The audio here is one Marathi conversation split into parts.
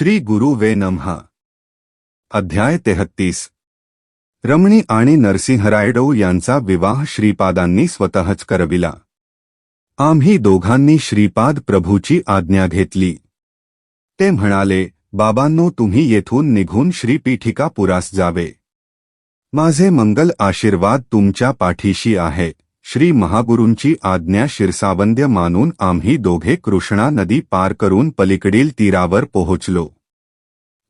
श्री गुरु वे नमः. अध्याय 33. रमणी आणि नरसिंहरायडो यांचा विवाह श्रीपादांनी स्वतःच करविला. आम्ही दोघांनी श्रीपाद प्रभूची आज्ञा घेतली. ते म्हणाले, बाबांनो, तुम्ही येथून निघून श्रीपीठिकापुरास जावे. माझे मंगल आशीर्वाद तुमच्या पाठीशी आहे. श्री महागुरूंची आज्ञा शिरसावंद्य मानून आम्ही दोघे कृष्णा नदी पार करून पलीकडील तीरावर पोहोचलो.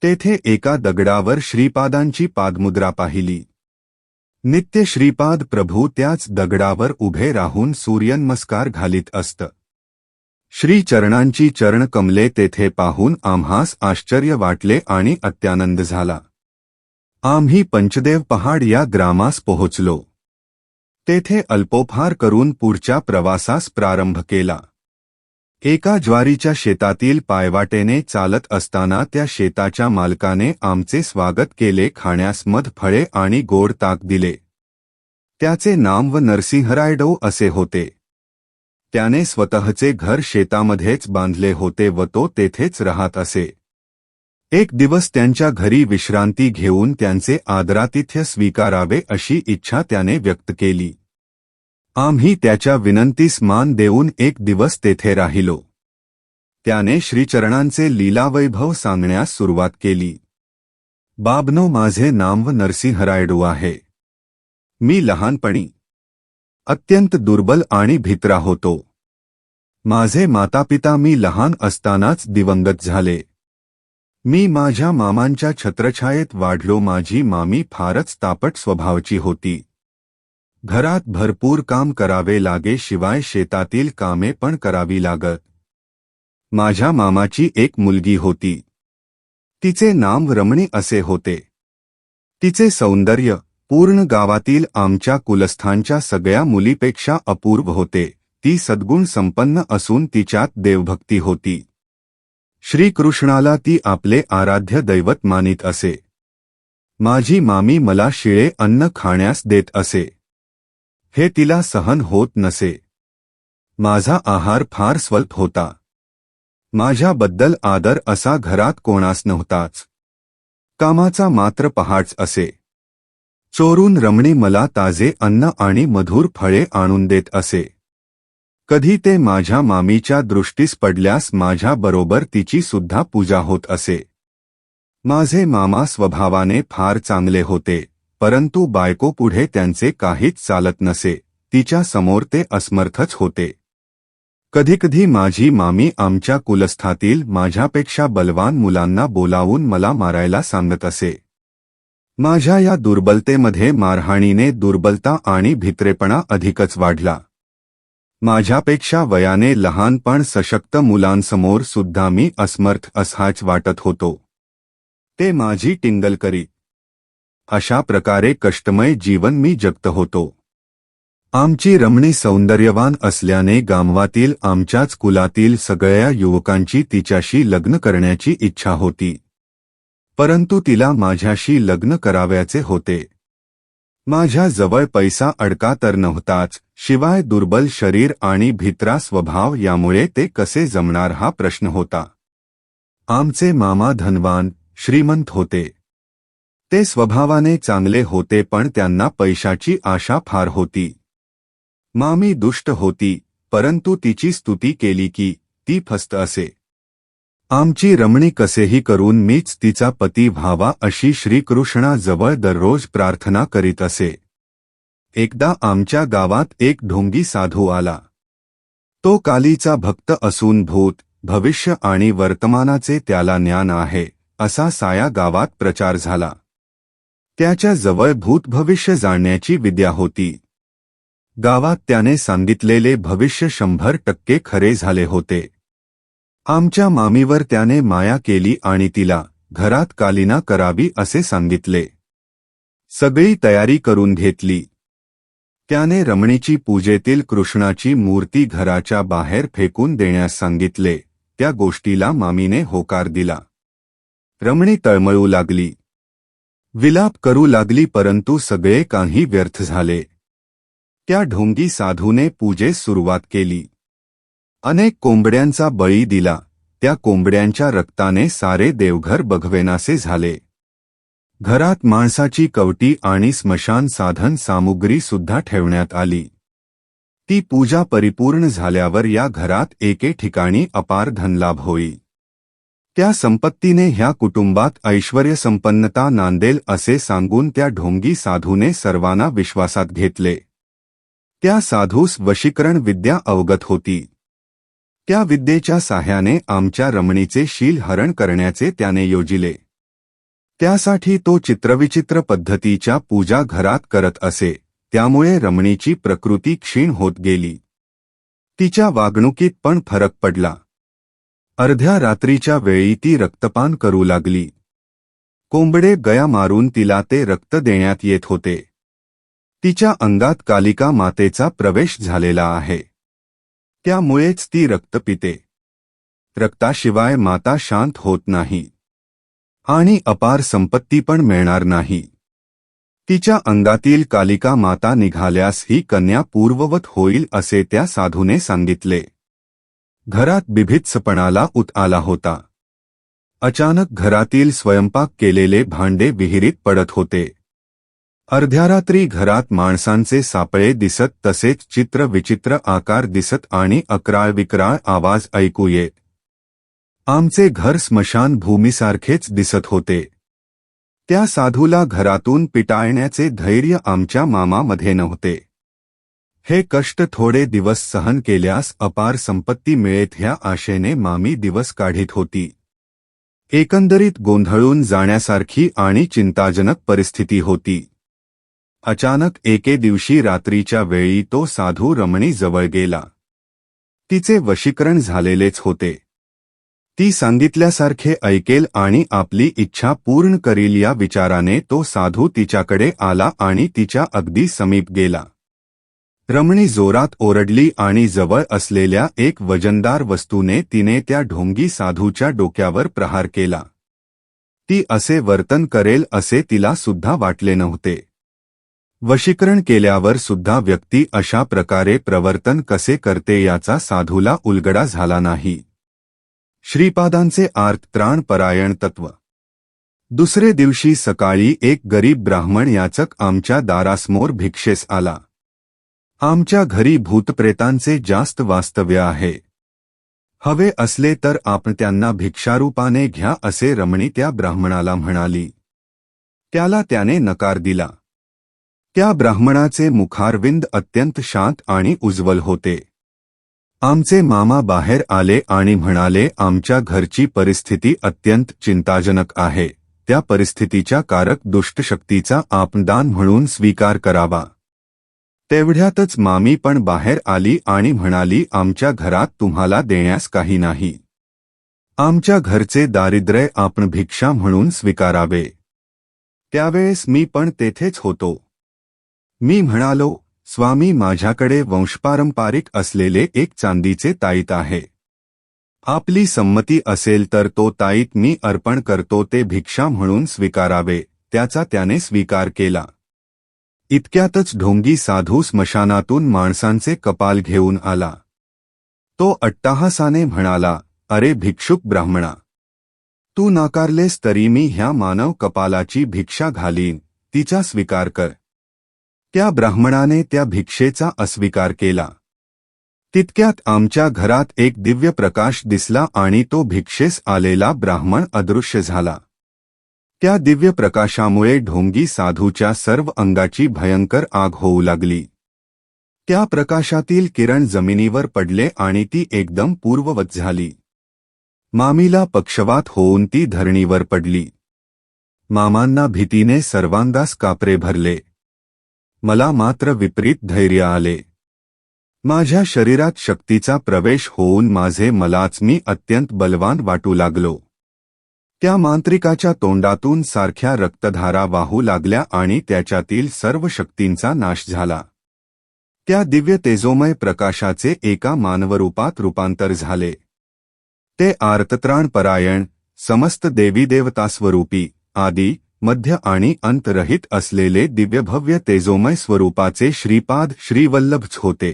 तेथे एका दगडावर श्रीपादांची पादमुद्रा पाहिली. नित्य श्रीपाद प्रभू त्याच दगडावर उभे राहून सूर्यनमस्कार घालीत असत. श्रीचरणांची चरणकमले तेथे पाहून आम्हास आश्चर्य वाटले आणि अत्यानंद झाला. आम्ही पंचदेव पहाड या ग्रामास पोहोचलो. तेथे अल्पोपहार करून पुढच्या प्रवासास प्रारंभ केला. एका ज्वारीच्या शेतातील पायवाटेने चालत असताना त्या शेताच्या मालकाने आमचे स्वागत केले. खाण्यास मध, फळे आणि गोड ताक दिले. त्याचे नाव नरसिंहरायडो असे होते. त्याने स्वतःचे घर शेतामध्येच बांधले होते व तो तेथेच राहत असे. एक दिवस त्यांच्या घरी विश्रांती घेऊन त्यांचे आदरातिथ्य स्वीकारावे अशी इच्छा त्याने व्यक्त केली. आम्ही त्याच्या विनंतीस मान देऊन एक दिवस तेथे राहिलो. त्याने श्रीचरणांचे लीलावैभव सांगण्यास सुरुवात केली. बाबनो, माझे नाव नरसिंहरायडू आहे. मी लहानपणी अत्यंत दुर्बल आणि भित्रा होतो. माझे मातापिता मी लहान असतानाच दिवंगत झाले. मी माझ्या मामांच्या छत्रछायेत वाढलो. माझी मामी फारच तापट स्वभावाची होती. घरात भरपूर काम करावे लागे, शिवाय शेतातील कामे पण करावी लागत. माझ्या मामाची एक मुलगी होती. तिचे नाव रमणी असे होते. तिचे सौंदर्य पूर्ण गावातील आमच्या कुलस्थांच्या सगळ्या मुलीपेक्षा अपूर्व होते. ती सद्गुण संपन्न असून तिच्यात देवभक्ती होती. श्रीकृष्णाला ती आपले आराध्य दैवत मानित असे. माझी मामी मला शिळे अन्न खाण्यास देत असे. हे तिला सहन होत नसे. माझा आहार फार स्वल्प होता. माझ्याबद्दल आदर असा घरात कोणास नव्हताच. कामाचा मात्र पहाटच असे. चोरून रमणी मला ताजे अन्न आणि मधुर फळे आणून देत असे. कधी ते माझ्या मामीच्या दृष्टीस पडल्यास माझ्याबरोबर तिची सुद्धा पूजा होत असे. माझे मामा स्वभावाने फार चांगले होते, परंतु बायकोपुढे त्यांचे काहीच चालत नसे. तिच्या समोर ते असमर्थच होते. कधीकधी माझी मामी आमच्या कुलस्थातील माझ्यापेक्षा बलवान मुलांना बोलावून मला मारायला सांगत असे. माझ्या या दुर्बलतेमध्ये मारहाणीने दुर्बलता आणि भित्रेपणा अधिकच वाढला. माझ्यापेक्षा वयाने लहान पण सशक्त मुलांसमोर सुद्धा मी असमर्थ असहाच वाटत होतो. ते माझी टिंगल करीत. अशा प्रकारे कष्टमय जीवन मी जगत होतो. आमची रमणी सौंदर्यवान असल्याने गावातील आमच्याच कुलातील सगळ्या युवकांची तिच्याशी लग्न करण्याची इच्छा होती. परंतु तिला माझ्याशी लग्न करावयाचे होते. माझ्या जवळ पैसा अडका तर नव्हताच, शिवाय दुर्बल शरीर आणि भित्रा स्वभाव यामुळे ते कसे जमणार हा प्रश्न होता. आमचे मामा धनवान, श्रीमंत होते. ते स्वभावाने चांगले होते, पण त्यांना पैशाची आशा फार होती. मामी दुष्ट होती, परंतु तिची स्तुती केली की ती फस्त असे. आमची रमणी कसेही करून मीच तिचा पती व्हावा अशी श्रीकृष्णाजवळ दररोज प्रार्थना करीत असे. एकदा आमच्या गावात एक ढोंगी साधू आला. तो कालीचा भक्त असून भूत, भविष्य आणि वर्तमानाचे त्याला ज्ञान आहे असा साया गावात प्रचार झाला. त्याच्या जवळ भूत भविष्य जाणण्याची विद्या होती. गावात त्याने सांगितलेले भविष्य 100% खरे झाले होते. आमच्या मामीवर त्याने माया केली आणि तिला घरात कालिना करावी असे सांगितले. सगळी तयारी करून घेतली. त्याने रमणीची पूजेतील कृष्णाची मूर्ती घराच्या बाहेर फेकून देण्यास सांगितले. त्या गोष्टीला मामीने होकार दिला. रमणी तळमळू लागली, विलाप करू लागली, परंतु सगळे काही व्यर्थ झाले. त्या ढोंगी साधूने पूजेस सुरुवात केली. अनेक कोंबड्यांचा बळी दिला. त्या कोंबड्यांच्या रक्ताने सारे देवघर बघवेनासे झाले. घरात माणसाची कवटी आणि स्मशान साधन सामुग्री सुद्धा ठेवण्यात आली. ती पूजा परिपूर्ण झाल्यावर या घरात एके ठिकाणी अपार धनलाभ होई. त्या संपत्तीने ह्या कुटुंबात ऐश्वर्यसंपन्नता नांदेल असे सांगून त्या ढोंगी साधूने सर्वांना विश्वासात घेतले. त्या साधूस वशीकरण विद्या अवगत होती. त्या विद्येच्या साह्याने आमच्या रमणीचे शील हरण करण्याचे त्याने योजिले. त्यासाठी तो चित्रविचित्र पद्धतीच्या पूजा घरात करत असे. त्यामुळे रमणीची प्रकृती क्षीण होत गेली. तिच्या वागणुकीत पण फरक पडला. अर्ध्या रात्रीच्या वेळी ती रक्तपान करू लागली. कोंबडे गया मारून तिला ते रक्त देण्यात येत होते. तिच्या अंगात कालिका मातेचा प्रवेश झालेला आहे. त्यामुळेच ती रक्त पिते. रक्ताशिवाय माता शांत होत नाही आणि अपार संपत्ती पण मिळणार नाही. तिच्या अंगातील कालिका माता निघाल्यास ही कन्या पूर्ववत होईल असे त्या साधूने सांगितले. घरात बिभत्सपणाला उत आला होता. अचानक घरातील स्वयंपाक केलेले भांडे विहिरीत पडत होते. अर्ध्या रात्री घरात माणसांचे सापळे दिसत तसेच चित्रविचित्र आकार दिसत आणि अक्राळ विक्राळ आवाज ऐकू येत. आमचे घर स्मशान भूमीसारखेच दिसत होते. त्या साधूला घरातून पिटाळण्याचे धैर्य आमच्या मामामध्ये नव्हते. हे कष्ट थोडे दिवस सहन केल्यास अपार संपत्ती मिळेत ह्या आशेने मामी दिवस काढीत होती. एकंदरीत गोंधळून जाण्यासारखी आणि चिंताजनक परिस्थिती होती. अचानक एके दिवशी रात्रीच्या वेळी तो साधू रमणी जवळ गेला. तिचे वशीकरण झालेलेच होते. ती सांगितल्यासारखे ऐकेल आणि आपली इच्छा पूर्ण करील या विचाराने तो साधू तिच्याकडे आला आणि तिच्या अगदी समीप गेला. रमणी जोरात ओरडली आणि जवळ असलेल्या एक वजनदार वस्तूने तिने त्या ढोंगी साधूच्या डोक्यावर प्रहार केला. ती असे वर्तन करेल असे तिला सुद्धा वाटले नव्हते. वशीकरण केल्यावर सुद्धा व्यक्ती अशा प्रकारे प्रवर्तन कसे करते याचा साधूला उलगडा झाला नाही. श्रीपादांचे आर्तत्राणपरायण तत्व. दुसरे दिवशी सकाळी एक गरीब ब्राह्मण याचक आमच्या दारासमोर भिक्षेस आला. आमच्या घरी भूतप्रेतांचे जास्त वास्तव्य आहे. हवे असले तर आपण त्यांना भिक्षारूपाने घ्या असे रमणी त्या ब्राह्मणाला म्हणाली. त्याला त्याने नकार दिला. त्या ब्राह्मणाचे मुखारविंद अत्यंत शांत आणि उज्ज्वल होते. आमचे मामा बाहेर आले आणि म्हणाले, आमच्या घरची परिस्थिती अत्यंत चिंताजनक आहे. त्या परिस्थितीच्या कारक दुष्टशक्तीचा आपण दान म्हणून स्वीकार करावा. तेवढ्यातच मामी पण बाहेर आली आणि म्हणाली, आमच्या घरात तुम्हाला देण्यास काही नाही. आमच्या घरचे दारिद्र्य आपण भिक्षा म्हणून स्वीकारावे. त्यावेळेस मी पण तेथेच होतो. मी म्हणालो, स्वामी, माझ्याकडे वंशपारंपारिक असलेले एक चांदीचे ताईत आहे. आपली संमती असेल तर तो ताईत मी अर्पण करतो. ते भिक्षा म्हणून स्वीकारावे. त्याचा त्याने स्वीकार केला. इतक्यातच ढोंगी साधू स्मशानातून माणसांचे कपाल घेऊन आला. तो अट्टाहासाने म्हणाला, अरे भिक्षुक ब्राह्मणा, तू नाकारलेस तरी मी ह्या मानव कपालाची भिक्षा घालीन, तिचा स्वीकार कर. त्या ब्राह्मणाने त्या भिक्षेचा अस्वीकार केला. तितक्यात आमच्या घरात एक दिव्य प्रकाश दिसला आणि तो भिक्षेस आलेला ब्राह्मण अदृश्य झाला. त्या दिव्य प्रकाशामुळे ढोंगी साधूच्या सर्व अंगाची भयंकर आग होऊ लागली. त्या प्रकाशातील किरण जमिनीवर पडले आणि ती एकदम पूर्ववत झाली. मामीला पक्षवात होऊन ती धरणीवर पडली. मामांना भीतीने सर्वांगास कापरे भरले. मला मात्र विपरीत धैर्य आले. माझ्या शरीरात शक्तीचा प्रवेश होऊन माझे मलाच मी अत्यंत बलवान वाटू लागलो. त्या मांत्रिकाच्या तोंडातून सारख्या रक्तधारा वाहू लागल्या आणि त्याच्यातील सर्व शक्तींचा नाश झाला. त्या दिव्य तेजोमय प्रकाशाचे एका मानवरूपात रूपांतर झाले. ते आर्तत्राणपरायण, समस्त देवीदेवतास्वरूपी, आदी, मध्य आणि अंतरहित असलेले दिव्यभव्य तेजोमय स्वरूपाचे श्रीपाद श्रीवल्लभच होते.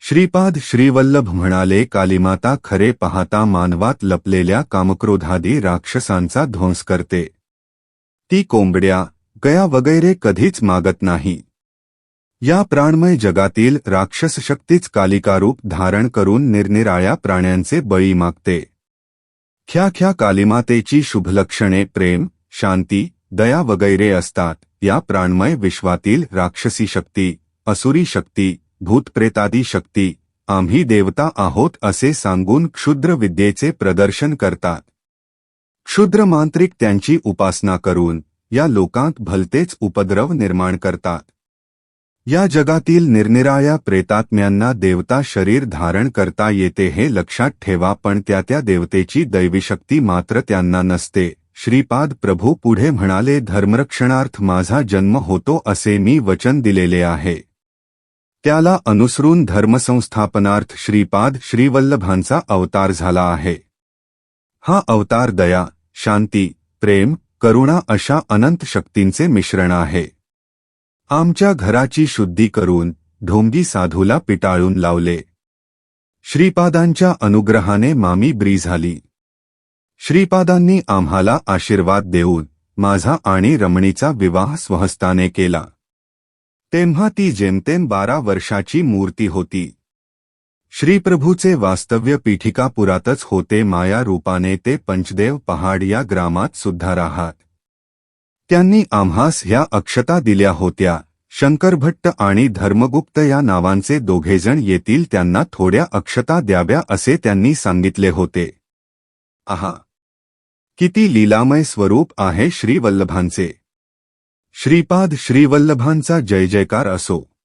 श्रीपाद श्रीवल्लभ म्हणाले, कालीमाता खरे पाहता मानवात लपलेल्या कामक्रोधादी राक्षसांचा ध्वंस करते. ती कोंबड्या, गया वगैरे कधीच मागत नाही. या प्राणमय जगातील राक्षस शक्तीच कालिकारूप धारण करून निरनिराळ्या प्राण्यांचे बळी मागते. ख्या कालीमातेची शुभलक्षणे प्रेम, शांती, दया वगैरे असतात. या प्राणमय विश्वातील राक्षसी शक्ती, असुरी शक्ती, भूतप्रेतादी शक्ती आम्ही देवता आहोत असे सांगून क्षुद्र विद्येचे प्रदर्शन करतात. क्षुद्र मांत्रिक त्यांची उपासना करून या लोकांत भलतेच उपद्रव निर्माण करतात. या जगातील निरनिराळ्या प्रेतात्म्यांना देवता शरीर धारण करता येते हे लक्षात ठेवा, पण त्या देवतेची दैवीशक्ती मात्र त्यांना नसते. श्रीपाद प्रभू पुढे म्हणाले, धर्मरक्षणार्थ माझा जन्म होतो असे मी वचन दिलेले आहे. त्याला अनुसरून धर्मसंस्थापनार्थ श्रीपाद श्रीवल्लभांचा अवतार झाला आहे. हा अवतार दया, शांती, प्रेम, करुणा अशा अनंत शक्तींचे मिश्रण आहे. आमच्या घराची शुद्धी करून ढोंगी साधूला पिटाळून लावले. श्रीपादांच्या अनुग्रहाने मामी बरी झाली. श्रीपादांनी आम्हाला आशीर्वाद देऊन माझा आणि रमणीचा विवाह स्वहस्ताने केला. तेव्हा ती जेमतेम 12 वर्षाची मूर्ती होती. श्रीप्रभूचे वास्तव्य पीठिकापुरातच होते. माया रूपाने ते पंचदेव पहाड या ग्रामात सुद्धा राहत. त्यांनी आम्हास ह्या अक्षता दिल्या होत्या. शंकरभट्ट आणि धर्मगुप्त या नावांचे दोघेजण येतील, त्यांना थोड्या अक्षता द्याव्या असे त्यांनी सांगितले होते. आहा, किती लीलामय स्वरूप आहे श्रीवल्लभांचे. श्रीपाद श्रीवल्लभांचा जय जयकार असो.